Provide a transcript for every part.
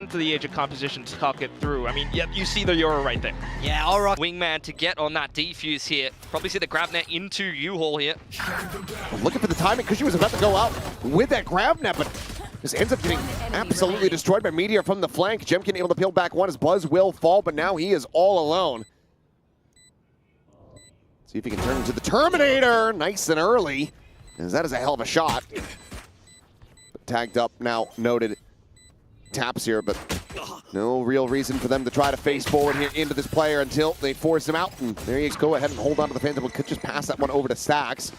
to the edge of composition to talk it through. I mean, yeah, you see the Euro right there. Yeah, all right. Wingman to get on that defuse here. Probably see the grab net into U-Haul here. Looking for the timing because she was about to go out with that grab net, but just ends up getting absolutely destroyed by Meteor from the flank. Jemkin able to peel back one as Buzz will fall, but now he is all alone. See if he can turn into the Terminator. Nice and early, as that is a hell of a shot. But tagged up now, noted. Taps here, but no real reason for them to try to face forward here into this player until they force him out. And there he is. Go ahead and hold on to the Phantom. Could just pass that one over to Stacks.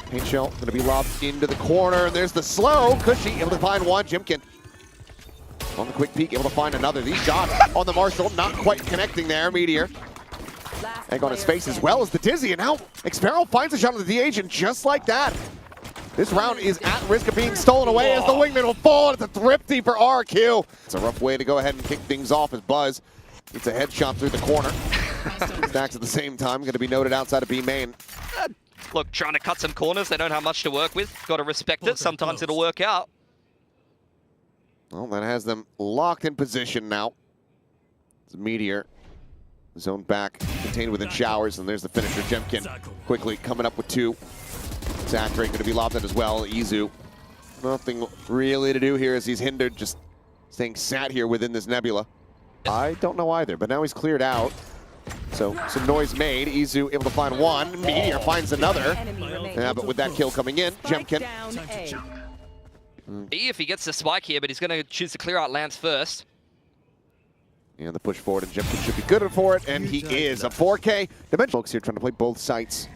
Paint shell going to be lobbed into the corner. And there's the slow. Cushy able to find one. Jimkin on the quick peek, able to find another. These shots on the Marshall not quite connecting there. Meteor. Egg on his face as well as the Dizzy. And now Xparrow finds a shot on the DH, and just like that, this round is at risk of being stolen away as the Wingman will fall. It's a thrifty for RRQ. It's a rough way to go ahead and kick things off as Buzz gets a headshot through the corner. Stacks at the same time, going to be noted outside of B main. Look, trying to cut some corners. They don't have much to work with. Got to respect it. Sometimes it'll work out. Well, that has them locked in position now. It's Meteor. Zone back, contained within showers, and there's the finisher. Jemkin quickly coming up with two. Zachary going to be lobbed at as well. Izu, nothing really to do here as he's hindered, just staying sat here within this nebula. I don't know either, but now he's cleared out. So some noise made. Izu able to find one. Meteor finds another. Yeah, but with that kill coming in, Jemkin. If he gets the spike here, but he's going to choose to clear out lands first. And the push forward, and Jemkin should be good for it, and he is. A 4K. Dimension folks here trying to play both sites.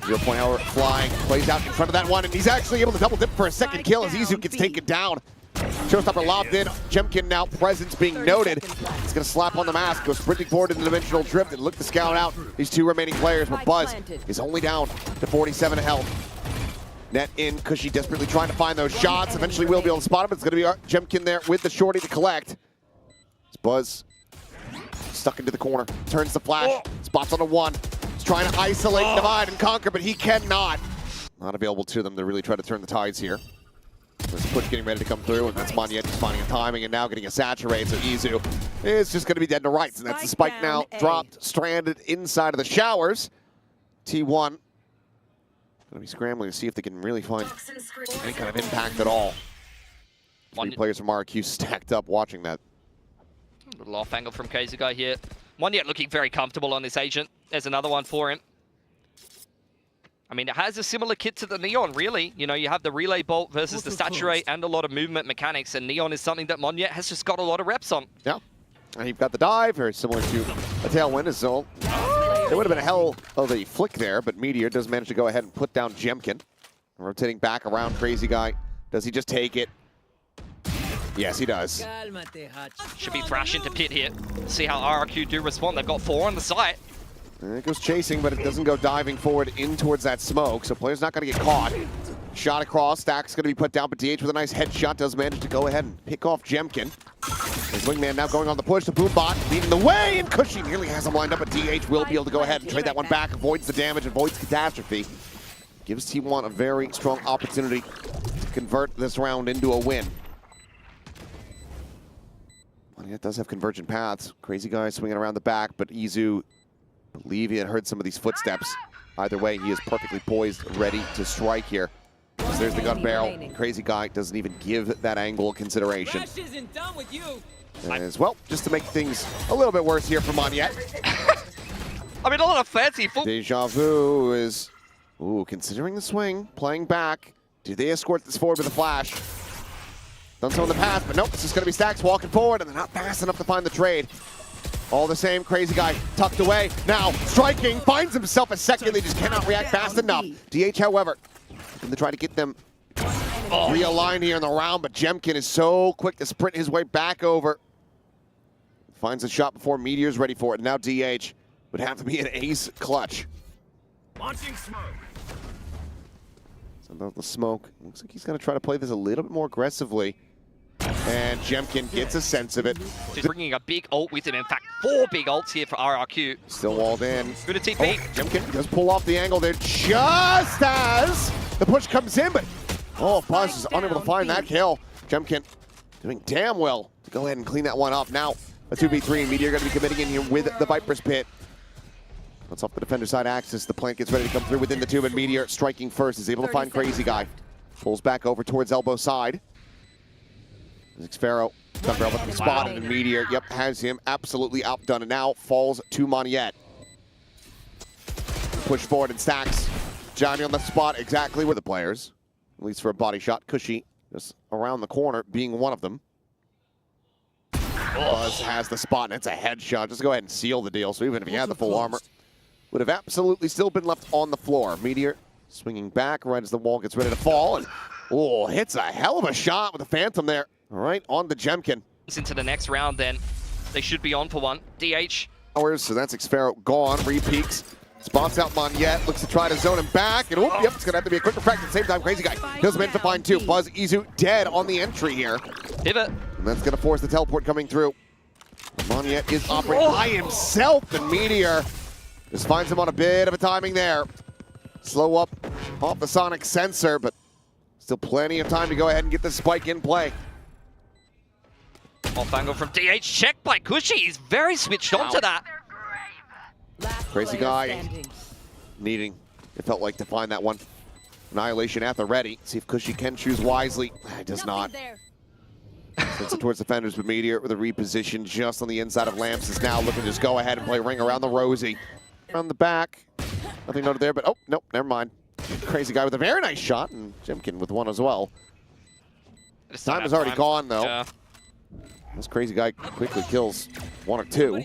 0.0 hour flying, plays out in front of that one, and he's actually able to double dip for a second kill as Izu gets taken down. Showstopper lobbed in. Jemkin now presence being noted. He's going to slap on the mask, go sprinting forward in the dimensional drift, and look to scout out these two remaining players, but Buzz is only down to 47 health. Net in, Cushy desperately trying to find those shots. Eventually will be able to spot him, but it's going to be Jemkin there with the shorty to collect. It's Buzz stuck into the corner, turns the flash, spots on a one. Trying to isolate, divide, and conquer, but he cannot. Not available to them to really try to turn the tides here. There's a push getting ready to come through, and that's Monyet just finding a timing and now getting a saturate, so Izu is just going to be dead to rights, and that's the spike now dropped, stranded inside of the showers. T1 going to be scrambling to see if they can really find any kind of impact at all. Three players from RRQ stacked up watching that. A little off angle from Kazugai here. Monyet looking very comfortable on this agent. There's another one for him. I mean, it has a similar kit to the Neon, really. You know, you have the relay bolt versus the saturate and a lot of movement mechanics, and Neon is something that Monyet has just got a lot of reps on. Yeah, and you've got the dive, very similar to a tailwind as well. There would have been a hell of a flick there, but Meteor does manage to go ahead and put down Jemkin. Rotating back around Crazy Guy. Does he just take it? Yes, he does. Should be thrash into pit here. See how RRQ do respond. They've got 4 on the site. And it goes chasing, but it doesn't go diving forward in towards that smoke, so player's not going to get caught. Shot across, Stack's going to be put down, but DH with a nice headshot does manage to go ahead and pick off Jemkin. His Wingman now going on the push, the Boombot leading the way, and Cushy nearly has him lined up, but DH will be able to go ahead and trade that one back, avoids the damage, avoids catastrophe. Gives T1 a very strong opportunity to convert this round into a win. It does have convergent paths. Crazy Guy swinging around the back, but Izu, I believe he had heard some of these footsteps. Either way, he is perfectly poised, ready to strike here. So there's the gun barrel. Crazy Guy doesn't even give that angle consideration. As well, just to make things a little bit worse here for Monyet. I mean, a lot of fancy football. Deja Vu is, considering the swing, playing back. Do they escort this forward with a flash? Done so in the past, but nope, it's just going to be Stacks walking forward, and they're not fast enough to find the trade. All the same, Crazy Guy tucked away. Now, striking, finds himself a second. They just cannot react fast enough. DH, however, going to try to get them realigned here in the round, but Jemkin is so quick to sprint his way back over. Finds a shot before Meteor's ready for it. Now DH would have to be an ace clutch. Launching smoke. So about the smoke. Looks like he's going to try to play this a little bit more aggressively. And Jemkin gets a sense of it. He's bringing a big ult with him. In fact, 4 big ults here for RRQ. Still walled in. Good at TP. Jemkin does pull off the angle there just as the push comes in, but Buzz is unable to find that kill. Jemkin doing damn well to go ahead and clean that one up. Now, a 2v3, and Meteor going to be committing in here with the Viper's Pit. That's off the defender side axis. The plant gets ready to come through within the tube, and Meteor striking first is able to find Crazy Guy. Pulls back over towards elbow side. Xfero, Thunder Elbow spotted, and Meteor, yep, has him absolutely outdone, and now falls to Moniette. Push forward and stacks. Johnny on the spot, exactly where the players, at least for a body shot. Cushy just around the corner, being one of them. Buzz has the spot, and it's a headshot. Just go ahead and seal the deal. So even if he had the full armor, would have absolutely still been left on the floor. Meteor swinging back right as the wall gets ready to fall, and oh, hits a hell of a shot with the Phantom there. All right, on the Jemkin. Into the next round, then they should be on for one. DH. So that's Xfero gone. Re-peeks. Spots out Moniette, looks to try to zone him back, and yep, it's gonna have to be a quick refract at the same time. Crazy Guy does manage to find two. Buzz Izu dead on the entry here. Pivot. And that's gonna force the teleport coming through. Moniette is operating by himself, and Meteor just finds him on a bit of a timing there. Slow up off the sonic sensor, but still plenty of time to go ahead and get the spike in play. Off angle from DH, checked by Cushy. He's very switched on to that. Crazy Guy needing, it felt like, to find that one. Annihilation at the ready. See if Cushy can choose wisely. It does not. Sends it towards defenders, but Meteor with a reposition just on the inside of Lamps is now looking to just go ahead and play ring around the Rosie. Around the back. Nothing noted there, but oh, nope, never mind. Crazy Guy with a very nice shot, and Jemkin with one as well. Time is already gone, though. Yeah. This Crazy Guy quickly kills one or two.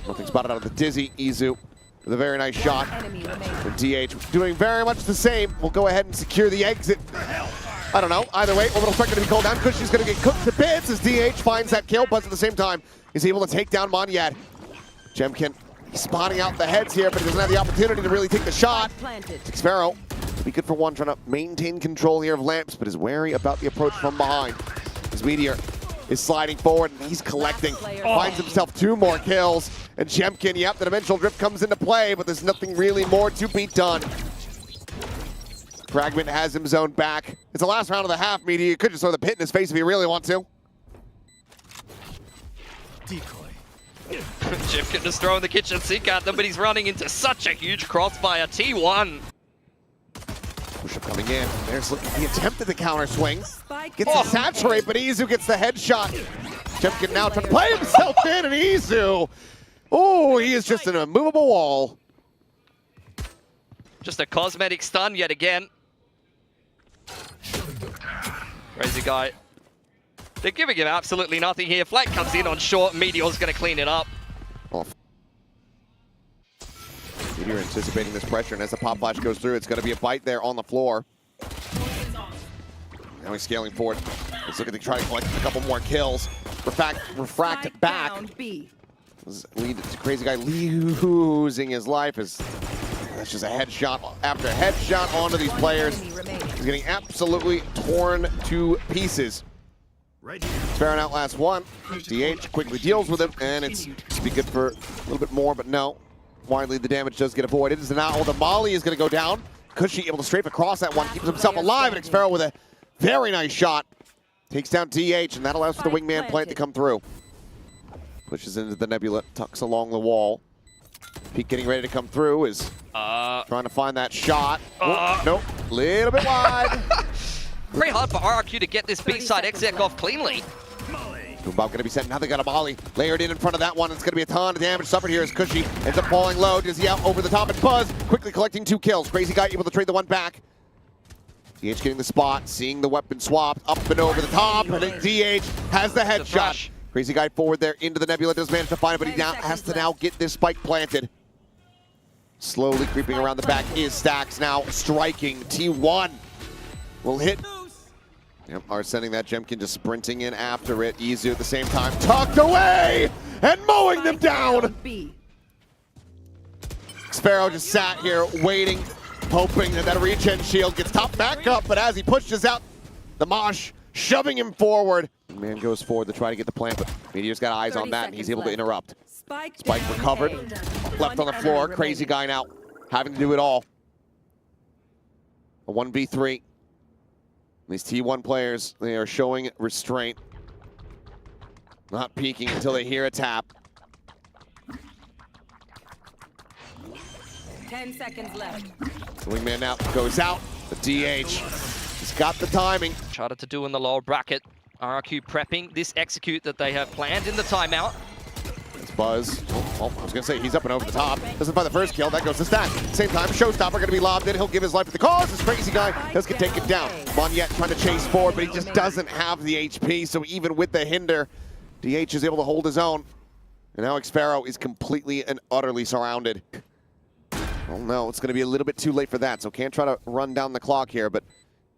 Nothing spotted out of the Dizzy. Izu with a very nice shot. And DH doing very much the same. We'll go ahead and secure the exit. I don't know. Either way, Orbital Strike going to be called down. Cushy's going to get cooked to bits as DH finds that kill. Buzz at the same time is able to take down Moniette. Jemkin spotting out the heads here, but he doesn't have the opportunity to really take the shot. Xfero be good for one, trying to maintain control here of Lamps, but is wary about the approach from behind. As Meteor is sliding forward, and he's collecting. Finds himself two more kills. And Jemkin, yep, the Dimensional Drift comes into play, but there's nothing really more to be done. Fragment has him zoned back. It's the last round of the half, Meteor. You could just throw the pit in his face if you really want to. Decoy. Jemkin just throwing the kitchen sink at them, but he's running into such a huge crossfire. T1. Push-up coming in. There's the attempt at the counter swing. Gets to saturate, but Izu gets the headshot. Jemkin now trying to play himself in, and Izu. Oh, he is just an immovable wall. Just a cosmetic stun yet again. Crazy Guy. They're giving him absolutely nothing here. Flight comes in on short. Meteor's going to clean it up. Meteor anticipating this pressure, and as the pop flash goes through, it's going to be a bite there on the floor. Now he's scaling forward. He's looking to try to collect a couple more kills. Refract back. Lead to Crazy Guy losing his life as that's just a headshot after headshot onto these players. He's getting absolutely torn to pieces. Farron out last one. DH quickly deals with him, and it's to be good for a little bit more, but no. Widely, the damage does get avoided. As now the Molly is going to go down. Cushy able to strafe across that one, keeps himself alive, and Xfero with a very nice shot. Takes down DH, and that allows for the wingman plant to come through. Pushes into the Nebula, tucks along the wall. Peak getting ready to come through is trying to find that shot. Nope, little bit wide. Very hard for RRQ to get this B-side exec off cleanly. Boom-Bob going to be sent. Now they got a Molly layered in front of that one. It's going to be a ton of damage suffered here as Cushy ends up falling low. Does he out over the top? And Buzz quickly collecting 2 kills. Crazy Guy able to trade the one back. DH getting the spot, seeing the weapon swapped up and over the top. And then DH has the headshot. Crazy Guy forward there into the Nebula. Does manage to find it, but he now has to get this spike planted. Slowly creeping around the back is Stacks now striking. T1 will hit. Yep, are sending that Jemkin just sprinting in after it. Izu at the same time, tucked away and mowing them down. Xfero just sat here waiting, hoping that that regen shield gets topped back up, but as he pushes out the Mosh, shoving him forward. Man goes forward to try to get the plant, but Meteor's got eyes on that, and he's able to interrupt. Spike recovered, left on the floor. Crazy Guy now having to do it all. A 1v3. These T1 players, they are showing restraint. Not peeking until they hear a tap. 10 seconds left. The wingman now goes out. The DH, he's got the timing. Charted to do in the lower bracket. RRQ prepping this execute that they have planned in the timeout. It's Buzz. Oh, I was going to say, he's up and over the top. Doesn't find the first kill. That goes to Stack. Same time, Showstopper going to be lobbed in. He'll give his life to the cause. This crazy guy does get taken down. Monyet trying to chase forward, but he just doesn't have the HP. So even with the hinder, DH is able to hold his own. And now Xpharaoh is completely and utterly surrounded. Oh no, it's going to be a little bit too late for that. So can't try to run down the clock here, but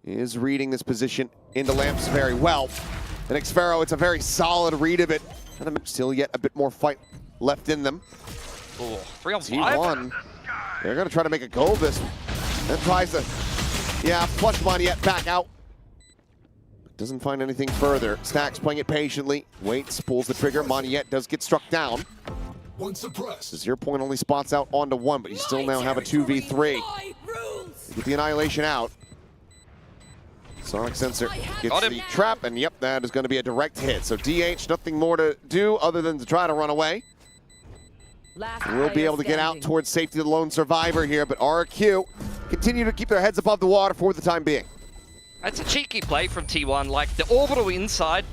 is reading this position into Lamps very well. And Xpharaoh, it's a very solid read of it. Still yet a bit more fight left in them. Oh, 3 on 5. T1, they're going to try to make a go of this. Then tries to, flush Monyet back out. Doesn't find anything further. Stack's playing it patiently. Waits, pulls the trigger. Monyet does get struck down. One suppressed. The 0 point only spots out onto 1, but you still now have a 2v3. Get the annihilation out. Sonic Sensor gets the trap, and yep, that is going to be a direct hit. So DH, nothing more to do other than to try to run away. We'll be able to get out towards safety of the lone survivor here, but RRQ continue to keep their heads above the water for the time being. That's a cheeky play from T1, like the orbital inside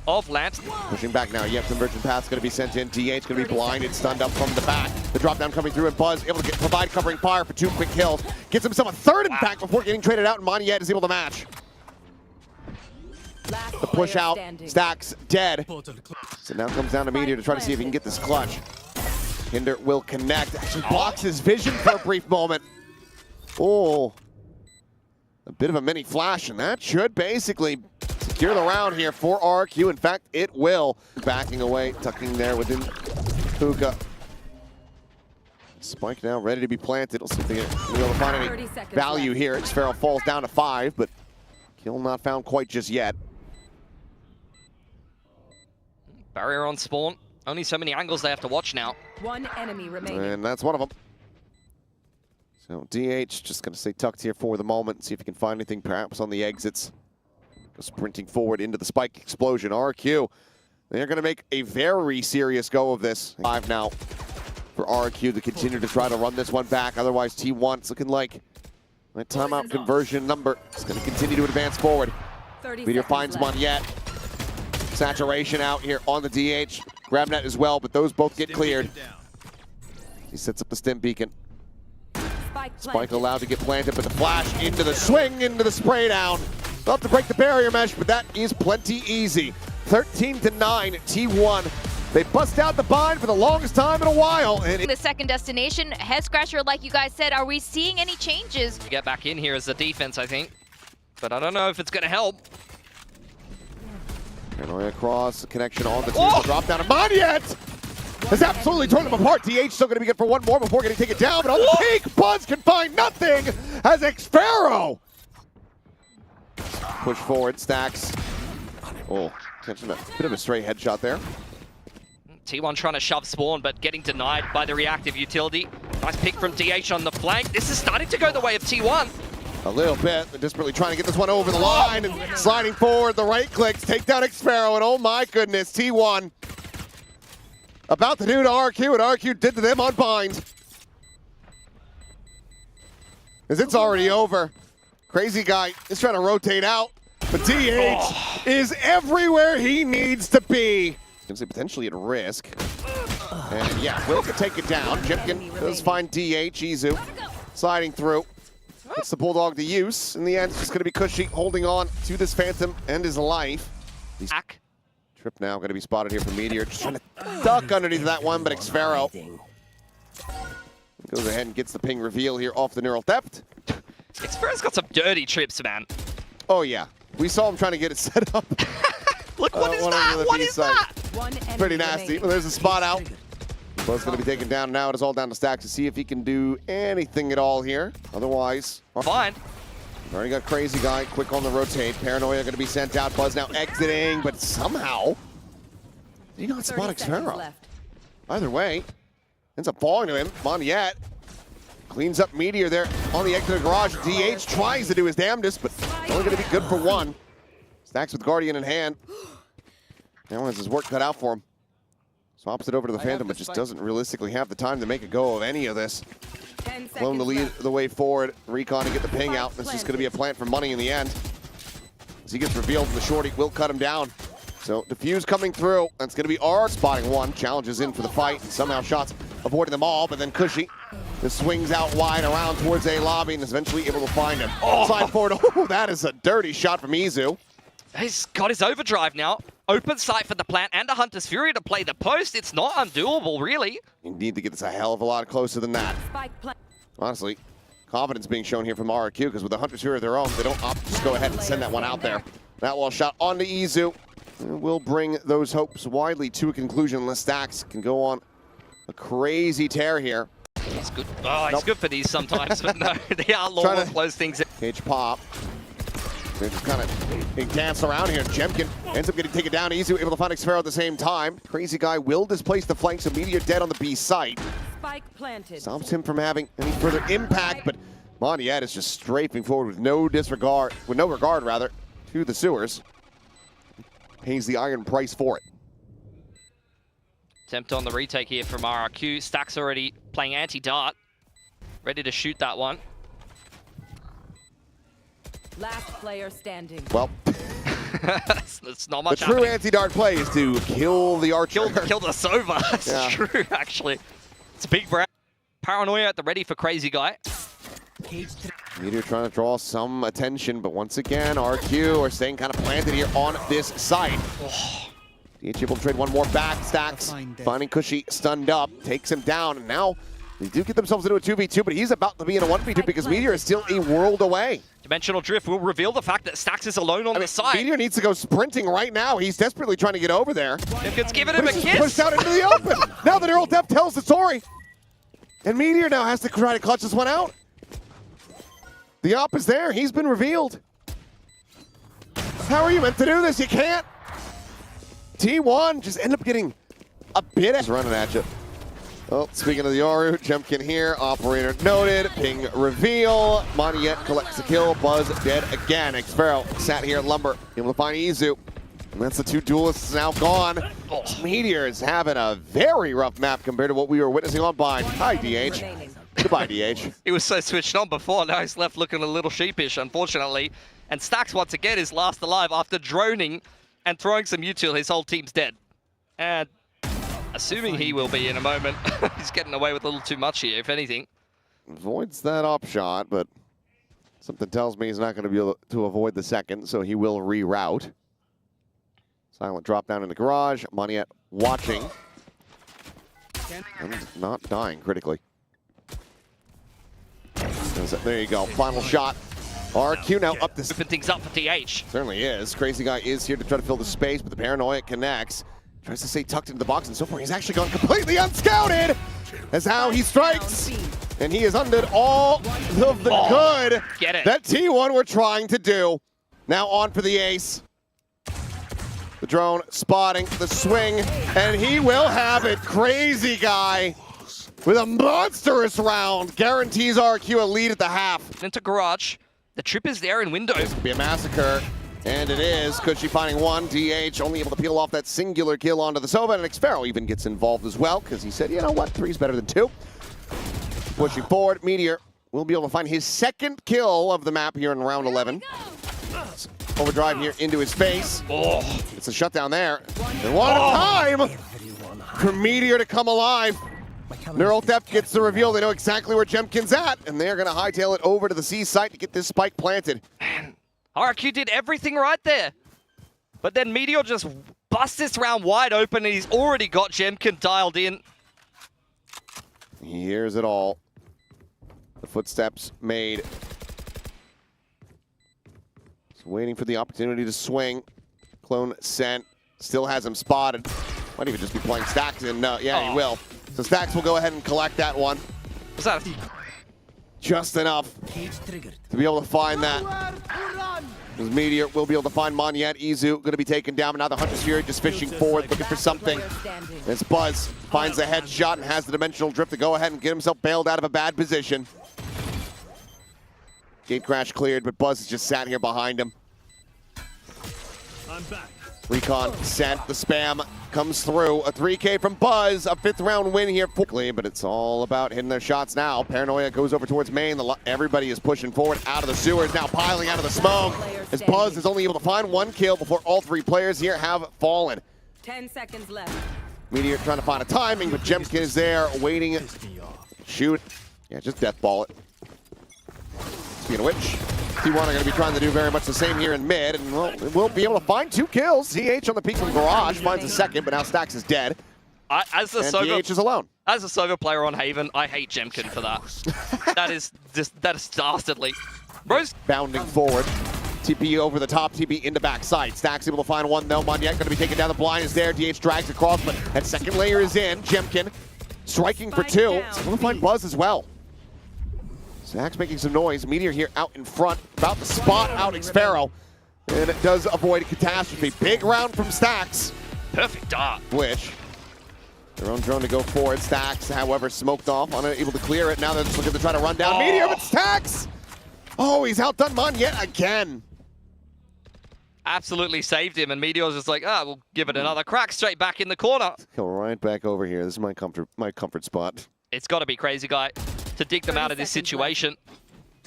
of Lance. Pushing back now, yep, Convergent Path's going to be sent in. DH going to be blinded, stunned up from the back. The drop down coming through, and Buzz able to provide covering fire for 2 quick kills. Gets himself a third, in fact, before getting traded out, and Monyet is able to match. The push out, Stack's dead. So now comes down to Meteor to try to see if he can get this clutch. Hinder will connect, actually blocks his vision for a brief moment. Oh, a bit of a mini flash, and that should basically secure the round here for RRQ. In fact, it will. Backing away, tucking there within Puka. Spike now ready to be planted. We'll see if they can be able to find any value here. Xpharaoh falls down to 5, but kill not found quite just yet. Barrier on spawn. Only so many angles they have to watch now. 1 enemy remaining. And that's one of them. So DH just going to stay tucked here for the moment. See if he can find anything perhaps on the exits. Go sprinting forward into the spike explosion. RRQ, they're going to make a very serious go of this. 5 now for RRQ to continue to try to run this one back. Otherwise, T1, it's looking like that timeout conversion number is going to continue to advance forward. Meteor finds Monyet. Saturation out here on the DH. Grabnet as well, but those both get cleared. He sets up the stim beacon. Spike allowed to get planted, but the flash into the swing, into the spray down. They'll have to break the barrier mesh, but that is plenty easy. 13-9, T1. They bust out the bind for the longest time in a while. And the second destination, head scratcher, like you guys said, are we seeing any changes? Get back in here as the defense, I think. But I don't know if it's going to help. Paranoia across, the connection on the team. Drop down to Monyet! Has absolutely torn them apart. DH still going to be good for one more before getting taken down, but on the peak, Buzz can find nothing as Xpharaoh. Push forward, Stacks. Oh, catching a bit of a stray headshot there. T1 trying to shove spawn, but getting denied by the reactive utility. Nice pick from DH on the flank. This is starting to go the way of T1. A little bit. They're desperately trying to get this one over the line and sliding forward. The right clicks take down Xpharaoh, and oh my goodness, T1 about to do to RRQ what RRQ did to them on bind. As it's already over. Crazy guy is trying to rotate out, but DH is everywhere he needs to be. Potentially at risk. And yeah, Will can take it down. Jipkin does find DH. Izu sliding through. Puts the Bulldog to use. In the end, it's just going to be Cushy holding on to this Phantom and his life. Back. Trip now going to be spotted here from Meteor. Just trying to duck underneath that one, but Xpharaoh goes ahead and gets the ping reveal here off the Neural Theft. Xpharaoh's got some dirty trips, man. Oh yeah, we saw him trying to get it set up. Look, what is that? What is that? Pretty nasty. Well, there's a spot out. Buzz going to be taken down now. It is all down to Stack to see if he can do anything at all here. Otherwise, fine. Already got Crazy Guy quick on the rotate. Paranoia going to be sent out. Buzz now exiting, but somehow did he not spot Xpharaoh? Either way, ends up falling to him. Monyet Cleans up Meteor there on the exit of the garage. DH tries to do his damnedest, but only going to be good for one. Stacks with Guardian in hand. Now has his work cut out for him. Swaps it over to the Phantom, but just doesn't realistically have the time to make a go of any of this. Clone to lead the way forward. Recon to get the ping out. It's just going to be a plant for money in the end. As he gets revealed, the shorty will cut him down. So Diffuse coming through. That's going to be R spotting one. Challenges in for the fight. And somehow shots avoiding them all, but then Cushy just swings out wide around towards A lobby and is eventually able to find him. Side forward. Oh, that is a dirty shot from Izu. He's got his overdrive now. Open sight for the plant and a Hunter's Fury to play the post. It's not undoable, really. You need to get this a hell of a lot closer than that. Honestly, confidence being shown here from RRQ, because with the Hunter's Fury of their own, they don't opt to just go ahead and send that one out there. That wall shot onto Izu. Will bring those hopes widely to a conclusion unless Stacks can go on a crazy tear here. He's good. Oh, he's good for these sometimes, but no, the Outlaw will close things in. Cage pop. They're just kind of being danced around here. Jemkin ends up getting taken down. Izu able to find Xfero at the same time. Crazy Guy will displace the flank, so Meteor dead on the B site. Spike planted. Stops him from having any further impact, but Mondiet is just strafing forward with no regard rather, to the sewers. Pays the iron price for it. Attempt on the retake here from RRQ. Stacks already playing anti-dart. Ready to shoot that one. Last player standing. Well, it's not much the true happening. anti-dart play is to kill the archer. Kill the Sova. That's Yeah. true, actually. It's a big brand. Paranoia at the ready for Crazy Guy. Meteor trying to draw some attention, but once again, RQ are staying kind of planted here on this site. DH able to trade one more back. Stacks finding Cushy stunned up, takes him down, and now they do get themselves into a 2v2, but he's about to be in a 1v2 because Meteor is still a world away. Dimensional Drift will reveal the fact that Stacks is alone on the side. Meteor needs to go sprinting right now. He's desperately trying to get over there. It's giving him a kiss. Pushed out into the open. Now the Neural Depth tells the story. And Meteor now has to try to clutch this one out. The op is there. He's been revealed. How are you meant to do this? You can't. T1 just end up getting a bit running at you. Oh, speaking of the Yoru, Jemkin here. Operator noted. Ping reveal. Mondiet collects the kill. Buzz dead again. Xfero sat here at Lumber. Able to find Izu. And that's the two duelists now gone. Meteor is having a very rough map compared to what we were witnessing on Bind. Hi, DH. Goodbye, DH. He was so switched on before, now he's left looking a little sheepish, unfortunately. And Stacks, once again, is last alive after droning and throwing some util. His whole team's dead. And assuming he will be in a moment, he's getting away with a little too much here, if anything. Avoids that op shot, but something tells me he's not going to be able to avoid the second, so he will reroute. Silent drop down in the garage. Mondiet watching. And not dying critically. There you go. Final shot. RQ now up to... Open things up for DH. Certainly is. Crazy Guy is here to try to fill the space, but the Paranoia connects. Tries to stay tucked into the box, and so far he's actually gone completely unscouted. That's how he strikes. And he has undid all of the good that T1 were trying to do. Now on for the ace. The drone spotting the swing, and he will have it. Crazy Guy with a monstrous round guarantees RQ a lead at the half. Into garage. The trip is there in window. This could be a massacre, and it is. Cushy finding one. DH only able to peel off that singular kill onto the Sova, and Xfero even gets involved as well, because he said, you know what, 3's better than 2. Pushing forward, Meteor will be able to find his second kill of the map here in round 11. Overdrive here into his face. It's a shutdown there. And one at a time for Meteor to come alive. Neural Theft gets the reveal. They know exactly where Jemkin's at, and they're going to hightail it over to the C site to get this spike planted. Man, RRQ did everything right there. But then Meteor just busts this round wide open, and he's already got Jemkin dialed in. He hears it all. The footsteps made. He's waiting for the opportunity to swing. Clone sent. Still has him spotted. Might even just be playing Stacks in. Yeah, he will. So Stacks will go ahead and collect that one. What's that? Just enough to be able to find that. As Meteor will be able to find Monyet. Izu going to be taken down, but now the Hunter's Fury just fishing forward, looking for something. As Buzz finds a headshot and has the dimensional drift to go ahead and get himself bailed out of a bad position. Gate crash cleared, but Buzz has just sat here behind him. I'm back. Recon sent, the spam comes through. A 3K from Buzz, a 5th round win here quickly, but it's all about hitting their shots now. Paranoia goes over towards main. Everybody is pushing forward out of the sewers, now piling out of the smoke. As Buzz is only able to find 1 kill before all 3 players here have fallen. 10 seconds left. Meteor trying to find a timing, but Jemkin is there waiting. Shoot. Yeah, just death ball it. Speaking of which, T1 are going to be trying to do very much the same here in mid, and we'll be able to find 2 kills. ZH on the peak from Garage finds a second, but now Stax is dead. As the and DH is alone. As a Sova player on Haven, I hate Jemkin for that. that is dastardly. Bro's bounding forward. TP over the top, TP into backside. Stax able to find 1 though. Monyet going to be taken down. The blind is there. DH drags across, but that second layer is in. Jemkin striking for 2. So we'll find Buzz as well. Stax making some noise. Meteor here out in front, about to spot out Xpharaoh. And it does avoid a catastrophe. Big round from Stax. perfect dart. Which, their own drone to go forward. Stax, however, smoked off, unable to clear it. Now they're just looking to try to run down Meteor, but Stax! Oh, he's outdone Monyet again. Absolutely saved him, and Meteor's just like, we'll give it another crack, straight back in the corner. Go right back over here. This is my comfort spot. It's got to be Crazy Guy to dig them out of this situation.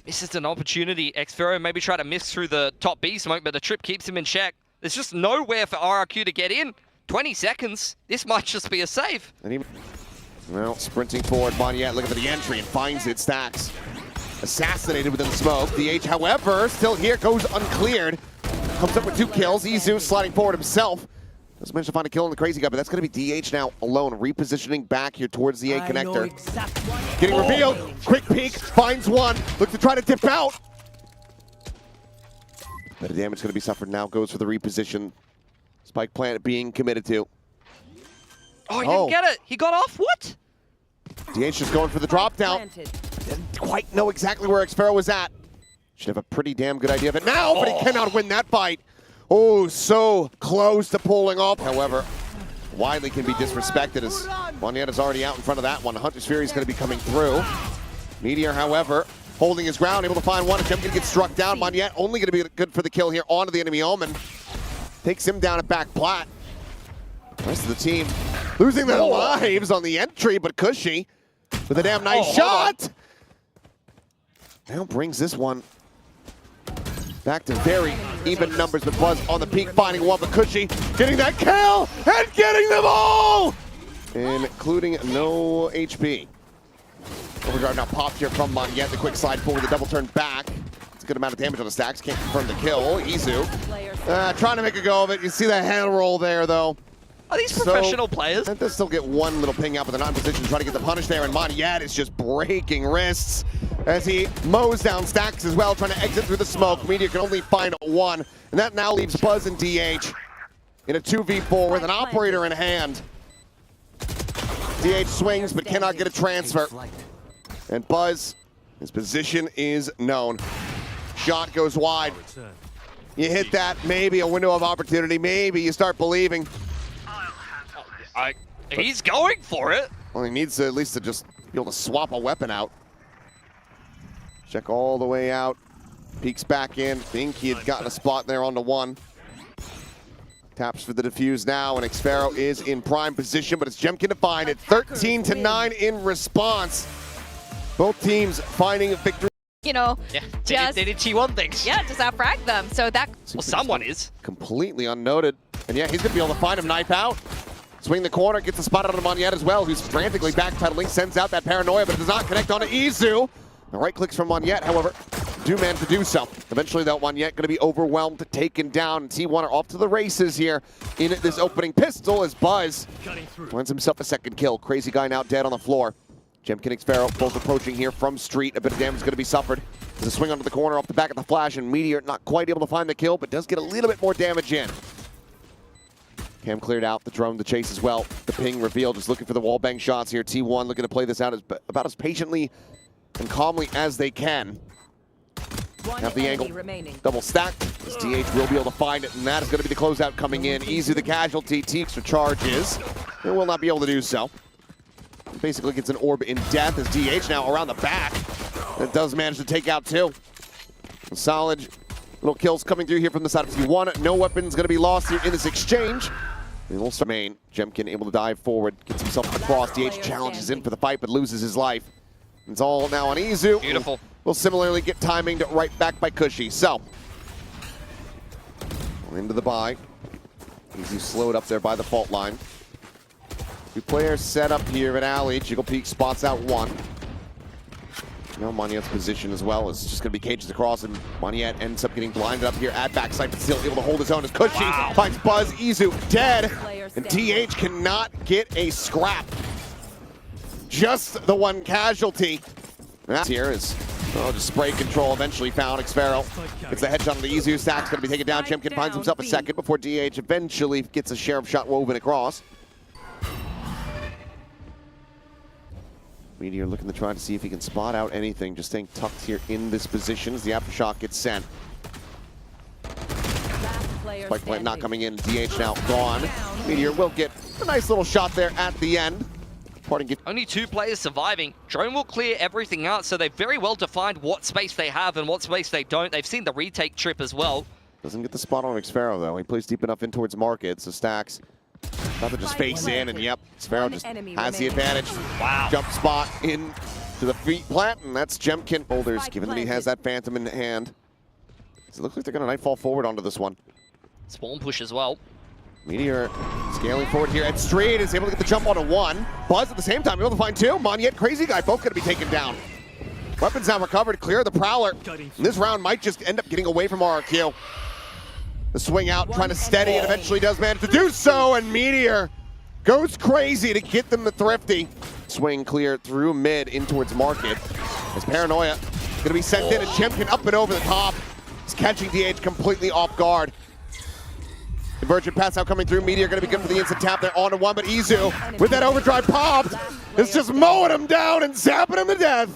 This is an opportunity. Xpharaoh maybe try to miss through the top B smoke, but the trip keeps him in check. There's just nowhere for RRQ to get in. 20 seconds. This might just be a save. And he, well, sprinting forward, Monyet looking for the entry and finds it. Stax assassinated within the smoke. DH, however, still here, goes uncleared. Comes up with 2 kills. Izu sliding forward himself. Doesn't manage to find a kill on the Crazy Guy, but that's going to be DH now alone, repositioning back here towards the A connector. Getting revealed. Quick peek, finds 1. Looks to try to dip out. But the damage going to be suffered now. Goes for the reposition. Spike plant being committed to. Oh, he didn't get it. He got off. What? DH just going for the drop down. Didn't quite know exactly where Xpharaoh was at. Should have a pretty damn good idea of it now, but he cannot win that fight. Oh, so close to pulling off. However, widely can be disrespected as Monyet is already out in front of that one. Hunter's Fury is going to be coming through. Meteor, however, holding his ground, able to find 1. Attempt to get struck down. Monyet only going to be good for the kill here onto the enemy Omen. Takes him down at back plat. The rest of the team losing their lives on the entry, but Cushy with a damn nice shot. Now brings this one back to very even numbers, but Buzz on the peak, finding 1, but Cushy getting that kill and getting them all, including no HP. Overguard now popped here from Monyet. The quick slide forward, the double turn back. It's a good amount of damage on the Stacks. Can't confirm the kill. Izu trying to make a go of it. You see the hand roll there, though. Are these professional players? They still get 1 little ping out, but they're not in position to try to get the punish there, and Monyet is just breaking wrists as he mows down Stacks as well, trying to exit through the smoke. Meteor can only find 1, and that now leaves Buzz and DH in a 2v4 with an operator in hand. DH swings, but cannot get a transfer. And Buzz, his position is known. Shot goes wide. You hit that, maybe a window of opportunity, maybe you start believing. He's going for it. Well, he needs to at least to just be able to swap a weapon out. Check all the way out. Peeks back in. Think he had gotten a spot there on the 1. Taps for the defuse now, and Xpharaoh is in prime position, but it's Jemkin to find it. 13-9 in response. Both teams finding victory. You know, yeah, they did T1 things. Yeah, just outfrag them. So that. Well, someone is. Completely unnoted. And yeah, he's going to be able to find him, knife out. Swing the corner, gets the spot out of Monyet as well, who's frantically backpedaling, sends out that paranoia, but it does not connect onto Izu. The right clicks from Monyet, however, do man to do so. Eventually, though, Monyet going to be overwhelmed, taken down, and T1 are off to the races here in this opening pistol as Buzz finds himself a second kill. Crazy Guy now dead on the floor. Jemkin, Xpharaoh both approaching here from street. A bit of damage is going to be suffered. There's a swing onto the corner off the back of the flash, and Meteor not quite able to find the kill, but does get a little bit more damage in. Cam cleared out, the drone, the chase as well. The ping revealed, just looking for the wallbang shots here. T1 looking to play this out about as patiently and calmly as they can. One have the enemy angle. remaining. Double stacked. This DH will be able to find it, and that is going to be the closeout coming in. Easy the casualty. Teeks recharges. It will not be able to do so. Basically gets an orb in death as DH now around the back. It does manage to take out two. Solid little kills coming through here from the side of C1. No weapons going to be lost here in this exchange. They will start main. Jemkin able to dive forward, gets himself across. DH challenges in for the fight, but loses his life. It's all now on Izu. Beautiful. Will similarly get timinged right back by Cushy. So, into the buy. Izu slowed up there by the fault line. Two players set up here at alley. Jiggle Peak spots out one. Now Monyet's position as well is just going to be cages across, and Monyet ends up getting blinded up here at backside, but still able to hold his own as Cushy finds Buzz. Izu dead, and TH cannot get a scrap. Just the one casualty. That here is just spray control eventually found. Xfero gets the headshot on the Izu. Stack's going to be taken down. Jemkin finds himself a second before DH eventually gets a share of shot woven across. Meteor looking to try to see if he can spot out anything, just staying tucked here in this position as the aftershock gets sent. Spike plant not coming in, DH now gone. Meteor will get a nice little shot there at the end. Only 2 players surviving. Drone will clear everything out, so they've very well defined what space they have and what space they don't. They've seen the retake trip as well. Doesn't get the spot on Xfero though. He plays deep enough in towards market, so Stacks about to just face in, and yep, Xfero just has the advantage. Wow. Jump spot in to the feet plant, and that's Jemkin Boulders, given that he has that Phantom in hand. So it looks like they're going to nightfall forward onto this one. Spawn push as well. Meteor scaling forward here, and Street is able to get the jump onto one. Buzz at the same time able to find two. Monyet, Crazy Guy, both going to be taken down. Weapons now recovered, clear the Prowler. And this round might just end up getting away from RRQ. The swing out, trying to steady, and eventually does manage to do so, and Meteor goes crazy to get them the thrifty. Swing clear through mid in towards market. As Paranoia going to be sent in, and Jemkin up and over the top. He's catching DH completely off guard. Convergent pass out coming through. Meteor going to be good for the instant tap there onto one, but Izu with that overdrive pop is just mowing him down and zapping him to death.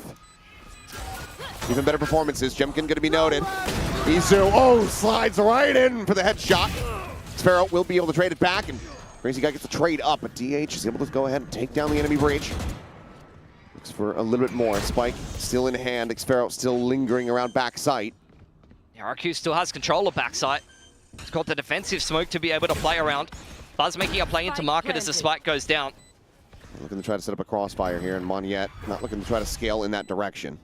Even better performances. Jemkin going to be noted. Izu, slides right in for the headshot. Xfero will be able to trade it back, and Crazy Guy gets the trade up, but DH is able to go ahead and take down the enemy breach. Looks for a little bit more. Spike still in hand. Xfero still lingering around backside. RRQ still has control of backside. He's got the defensive smoke to be able to play around. Buzz making a play into market as the spike goes down. Looking to try to set up a crossfire here, and Monyet not looking to try to scale in that direction.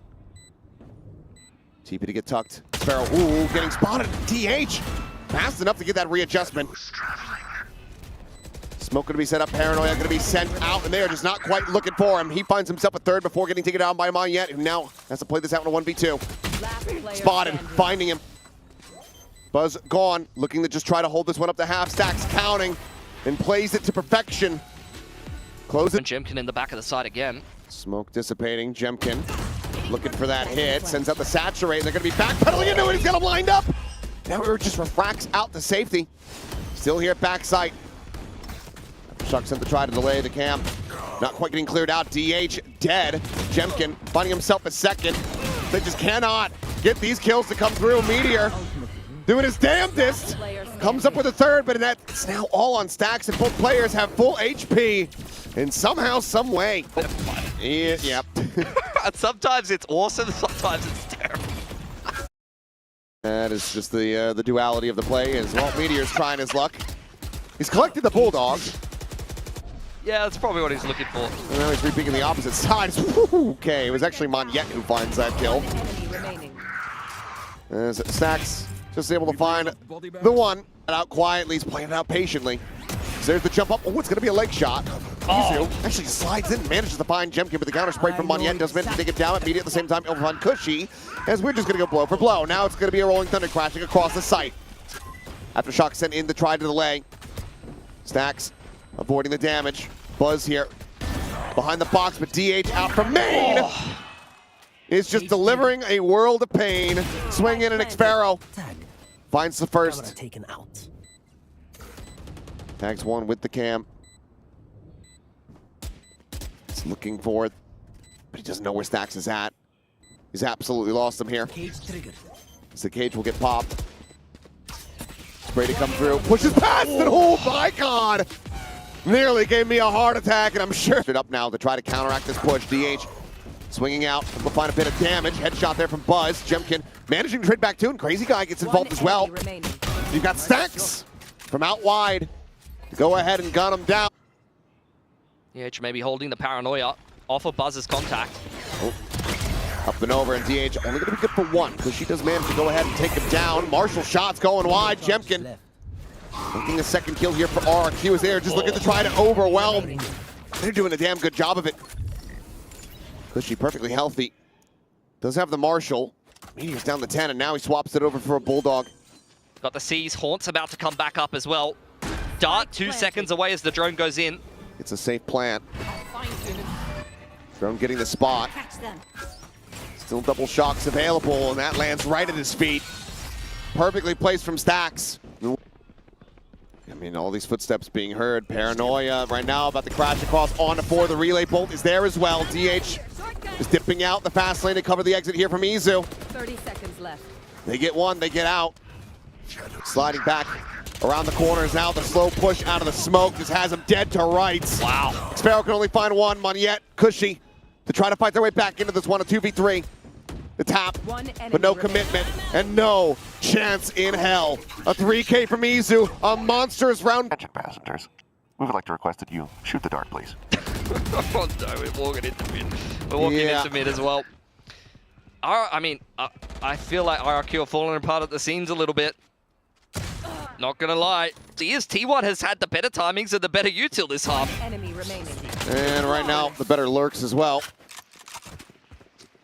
TP to get tucked. Xfero, getting spotted. DH fast enough to get that readjustment. Smoke going to be set up. Paranoia going to be sent out, and they are just not quite looking for him. He finds himself a third before getting taken down by Monyet, who now has to play this out in a 1v2. Spotted, finding him. Buzz gone, looking to just try to hold this one up to half. Stacks counting and plays it to perfection. Close it. Jemkin in the back of the side again. Smoke dissipating. Jemkin looking for that hit. Sends out the saturate. They're going to be backpedaling into it. He's got him lined up. Now it just refracts out to safety. Still here at backside. Shuck sent to try to delay the camp. Not quite getting cleared out. DH dead. Jemkin finding himself a second. They just cannot get these kills to come through. Meteor doing his damnedest. Comes up with a third, but that's now all on Stacks, and both players have full HP in somehow, some way. Yep. Sometimes it's awesome, sometimes it's terrible. That is just the duality of the play, as well. Meteor's trying his luck. He's collected the Bulldog. Yeah, that's probably what he's looking for. And now he's repeating the opposite side. Okay, it was actually Monyet who finds that kill. As Stacks just able to find the one. Out quietly, he's playing it out patiently. So there's the jump up. It's going to be a leg shot. Izu actually slides in, manages to find Jemkin, but the counter spray from Monyet does manage to take it down immediately at the same time. Able to find Cushy, as we're just going to go blow for blow. Now it's going to be a Rolling Thunder crashing across the site. Aftershock sent in to try to delay. Stacks avoiding the damage. Buzz here behind the box, but DH out from main. Is just delivering a world of pain. Swing in, and Xfero finds the first. Tags one with the cam. He's looking for it, but he doesn't know where Stacks is at. He's absolutely lost him here. So the cage will get popped. Spray to come through. Pushes past it. Oh my god! Nearly gave me a heart attack, and I'm sure it up now to try to counteract this push. DH swinging out. We'll find a bit of damage. Headshot there from Buzz. Jemkin managing to trade back too, and Crazy Guy gets involved as well. You've got Stacks from out wide to go ahead and gun him down. DH maybe holding the paranoia off of Buzz's contact. Oh. Up and over, and DH only going to be good for one, because she does manage to go ahead and take him down. Marshall shots going wide. Jemkin looking a second kill here for RRQ is there, just looking to try to overwhelm. They're doing a damn good job of it. Cushy perfectly healthy. Does have the Marshall. Meteor's down to 10, and now he swaps it over for a Bulldog. Got the C's. Haunt's about to come back up as well. Dart 2 seconds away as the drone goes in. It's a safe plant. Drone getting the spot. Still double shocks available, and that lands right at his feet. Perfectly placed from Stacks. I mean, all these footsteps being heard. Paranoia right now about to crash across onto 4. The relay bolt is there as well. DH is dipping out the fast lane to cover the exit here from Izu. 30 seconds left. They get one, they get out. Sliding back around the corners now. The slow push out of the smoke just has him dead to rights. Wow. Sparrow can only find one. Moniette, Cushy to try to fight their way back into this one, a 2v3. The tap, but no commitment and no chance in hell. A 3K from Izu, a monstrous round. Attention passengers, we would like to request that you shoot the dart, please. Oh no, we're walking into mid. We're walking into mid as well. I feel like RRQ are falling apart at the seams a little bit. Not gonna lie. T1 has had the better timings and the better util this half. Enemy remaining. And right now, the better lurks as well.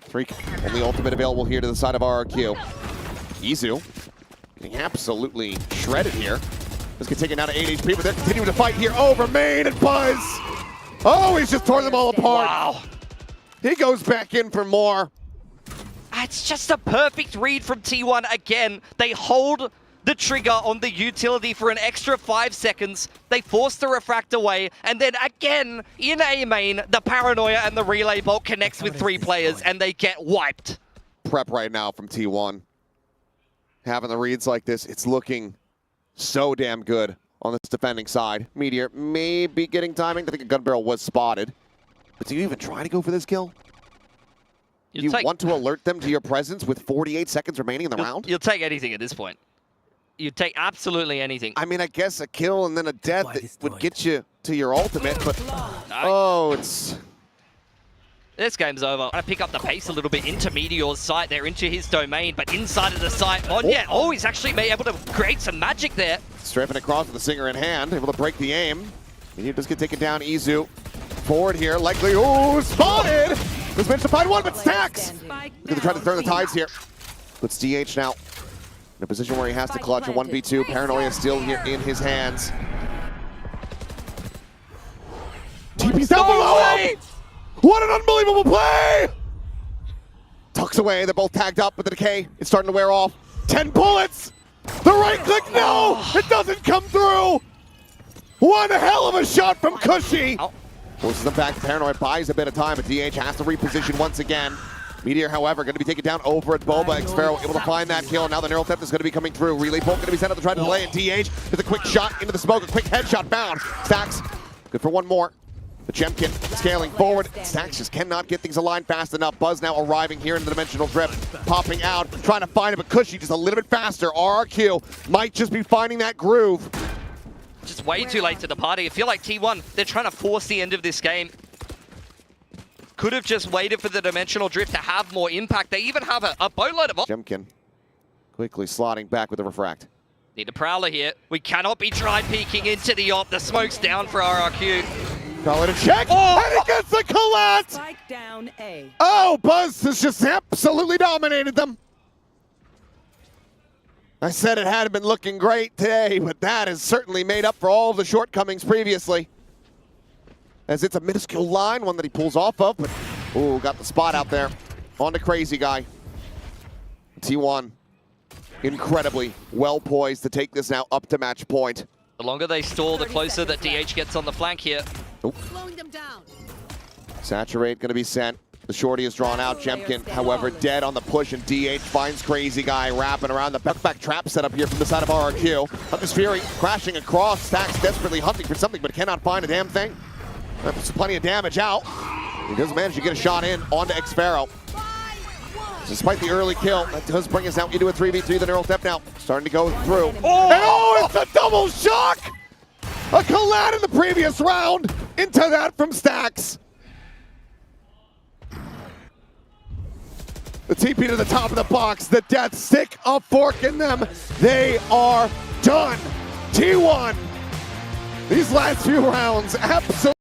3, only ultimate available here to the side of RRQ. Izu getting absolutely shredded here. This gets taken down to 8 HP, but they're continuing to fight here over Main and Buzz. Oh, he's just torn them all apart. Wow. He goes back in for more. It's just a perfect read from T1 again. They hold the trigger on the utility for an extra 5 seconds. They force the refract away, and then again, in A main, the paranoia and the relay bolt connects with 3 players, and they get wiped. Prep right now from T1. Having the reads like this, it's looking so damn good on this defending side. Meteor may be getting timing. I think a gun barrel was spotted. But do you even try to go for this kill? Do you want to alert them to your presence with 48 seconds remaining in the round? You'll take anything at this point. You'd take absolutely anything. I mean, I guess a kill and then a death that would get you to your ultimate, but oh, it's... This game's over. Trying to pick up the pace a little bit into Meteor's site. They're into his domain, but inside of the site, he's actually able to create some magic there. Strafing across with the Singer in hand, able to break the aim. Meteor does get taken down. Izu forward here, likely, spotted! This managed to find one, but Stacks! Gonna try to turn the tides here. Puts DH now in a position where he has to clutch a 1v2. Paranoia still here in his hands. TP's down below him! What an unbelievable play! Tucks away, they're both tagged up with the decay. It's starting to wear off. 10 bullets! The right click, no! It doesn't come through! One hell of a shot from Cushy! Forces them back. Paranoid buys a bit of time, but DH has to reposition once again. Meteor, however, going to be taken down over at Boba. Xpharaoh able to find that kill. Now the neural theft is going to be coming through. Relay bolt going to be sent out to try to delay it. DH with a quick shot into the smoke. A quick headshot found. Stacks, good for one more. The Jemkin scaling forward. Stacks just cannot get things aligned fast enough. Buzz now arriving here in the dimensional drift. Popping out, trying to find it, but Cushy just a little bit faster. RRQ might just be finding that groove. Just way too late to the party. I feel like T1, they're trying to force the end of this game. Could have just waited for the dimensional drift to have more impact. They even have a boatload of... Jemkin quickly slotting back with the refract. Need a Prowler here. We cannot be dry peeking into the op. The smoke's down for RRQ. Prowler to check, and he gets the collapse! Spike down A. Oh, Buzz has just absolutely dominated them. I said it hadn't been looking great today, but that has certainly made up for all of the shortcomings previously. As it's a minuscule line, one that he pulls off of, but ooh, got the spot out there. On to Crazy Guy. T1, incredibly well poised to take this now up to match point. The longer they stall, the closer that DH gets on the flank here. Slowing them down. Saturate gonna be sent. The shorty is drawn out. Jemkin, however, dead on the push, and DH finds Crazy Guy wrapping around the back trap setup here from the side of RRQ. Hunter's Fury crashing across. Stacks desperately hunting for something, but cannot find a damn thing. Puts plenty of damage out. He does manage to get a shot in onto Xpharaoh. Despite the early kill, that does bring us out into a 3v3. The Neural Step now starting to go through. Oh, it's a double shock! A collide in the previous round into that from Stacks. The TP to the top of the box. The Death stick a fork in them. They are done. T1. These last few rounds, absolutely.